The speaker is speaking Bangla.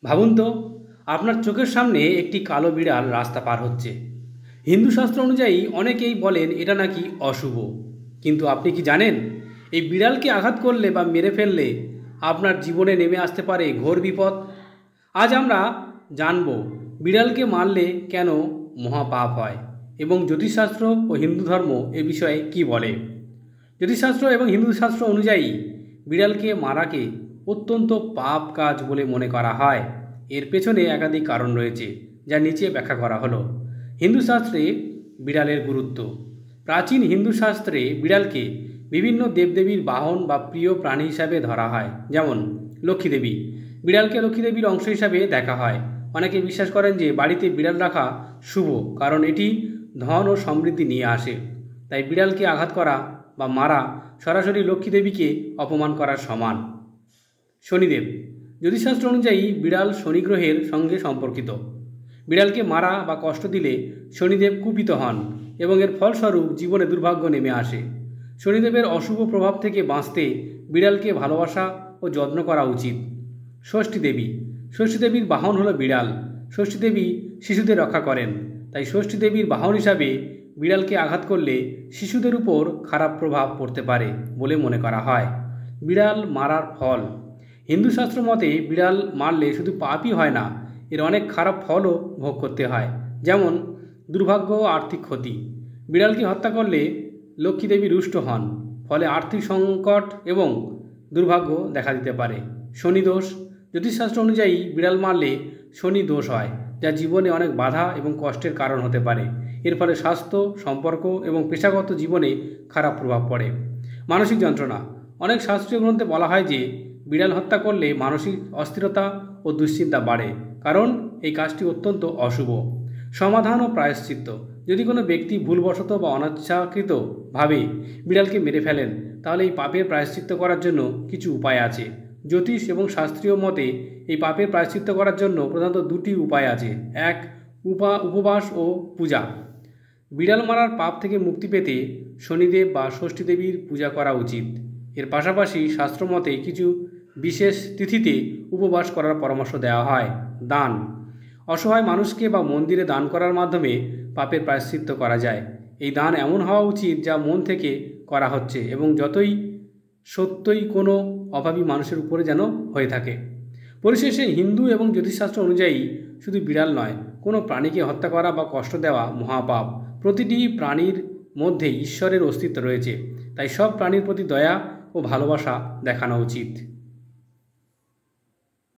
ভাবুন তো, আপনার চোখের সামনে একটি কালো বিড়াল রাস্তা পার হচ্ছে। হিন্দু শাস্ত্র অনুযায়ী অনেকেই বলেন এটা নাকি অশুভ, কিন্তু আপনি কি জানেন এই বিড়ালকে আঘাত করলে বা মেরে ফেললে আপনার জীবনে নেমে আসতে পারে ঘোর বিপদ। আজ আমরা জানব বিড়ালকে মারলে কেন মহাপাপ হয় এবং জ্যোতিষশাস্ত্র ও হিন্দু ধর্ম এ বিষয়ে কি বলে। জ্যোতিষশাস্ত্র এবং হিন্দু শাস্ত্র অনুযায়ী বিড়ালকে মারাকে অত্যন্ত পাপ কাজ বলে মনে করা হয়। এর পেছনে একাধিক কারণ রয়েছে, যা নিচে ব্যাখ্যা করা হলো। হিন্দু শাস্ত্রে বিড়ালের গুরুত্ব। প্রাচীন হিন্দু শাস্ত্রে বিড়ালকে বিভিন্ন দেবদেবীর বাহন বা প্রিয় প্রাণী হিসাবে ধরা হয়। যেমন লক্ষ্মীদেবী, বিড়ালকে লক্ষ্মীদেবীর অংশ হিসাবে দেখা হয়। অনেকে বিশ্বাস করেন যে বাড়িতে বিড়াল রাখা শুভ, কারণ এটি ধন ও সমৃদ্ধি নিয়ে আসে। তাই বিড়ালকে আঘাত করা বা মারা সরাসরি লক্ষ্মীদেবীকে অপমান করার সমান। শনিদেব, জ্যোতিষশাস্ত্র অনুযায়ী বিড়াল শনি গ্রহের সঙ্গে সম্পর্কিত। বিড়ালকে মারা বা কষ্ট দিলে শনিদেব কুপিত হন এবং এর ফলস্বরূপ জীবনে দুর্ভাগ্য নেমে আসে। শনিদেবের অশুভ প্রভাব থেকে বাঁচতে বিড়ালকে ভালোবাসা ও যত্ন করা উচিত। ষষ্ঠী দেবী, ষষ্ঠী দেবীর বাহন হলো বিড়াল। ষষ্ঠী দেবী শিশুদের রক্ষা করেন, তাই ষষ্ঠী দেবীর বাহন হিসাবে বিড়ালকে আঘাত করলে শিশুদের উপর খারাপ প্রভাব পড়তে পারে বলে মনে করা হয়। বিড়াল মারার ফল। হিন্দু শাস্ত্র মতে বিড়াল মারলে শুধু পাপই হয় না, এর অনেক খারাপ ফলও ভোগ করতে হয়। যেমন দুর্ভাগ্য ও আর্থিক ক্ষতি। বিড়ালকে হত্যা করলে লক্ষ্মীদেবী রুষ্ট হন, ফলে আর্থিক সংকট এবং দুর্ভাগ্য দেখা দিতে পারে। শনি দোষ, জ্যোতিষশাস্ত্র অনুযায়ী বিড়াল মারলে শনি দোষ হয়, যা জীবনে অনেক বাধা এবং কষ্টের কারণ হতে পারে। এর ফলে স্বাস্থ্য, সম্পর্ক এবং পেশাগত জীবনে খারাপ প্রভাব পড়ে। মানসিক যন্ত্রণা। অনেক শাস্ত্রীয় গ্রন্থে বলা হয় যে বিড়াল হত্যা করলে মানসিক অস্থিরতা ও দুশ্চিন্তা বাড়ে, কারণ এই কাজটি অত্যন্ত অশুভ। সমাধান ও প্রায়শ্চিত্ত। যদি কোনো ব্যক্তি ভুলবশত বা অনিচ্ছাকৃতভাবে বিড়ালকে মেরে ফেলেন, তাহলে এই পাপের প্রায়শ্চিত্ত করার জন্য কিছু উপায় আছে। জ্যোতিষ এবং শাস্ত্রীয় মতে এই পাপের প্রায়শ্চিত্ত করার জন্য প্রধানত দুটি উপায় আছে। এক, উপবাস ও পূজা। বিড়াল মারার পাপ থেকে মুক্তি পেতে শনিদেব বা ষষ্ঠী দেবীর পূজা করা উচিত। এর পাশাপাশি শাস্ত্রমতে কিছু বিশেষ তিথিতে উপবাস করার পরামর্শ দেওয়া হয়। দান, অসহায় মানুষকে বা মন্দিরে দান করার মাধ্যমে পাপের প্রায়শ্চিত্ত করা যায়। এই দান এমন হওয়া উচিত যা মন থেকে করা হচ্ছে এবং যতই সত্যই কোনো অভাবী মানুষের উপরে যেন হয়ে থাকে। পরিশেষে হিন্দু এবং জ্যোতিষশাস্ত্র অনুযায়ী শুধু বিড়াল নয়, কোনো প্রাণীকে হত্যা করা বা কষ্ট দেওয়া মহাপাপ। প্রতিটি প্রাণীর মধ্যে ঈশ্বরের অস্তিত্ব রয়েছে, তাই সব প্রাণীর প্রতি দয়া ও ভালোবাসা দেখানো উচিত।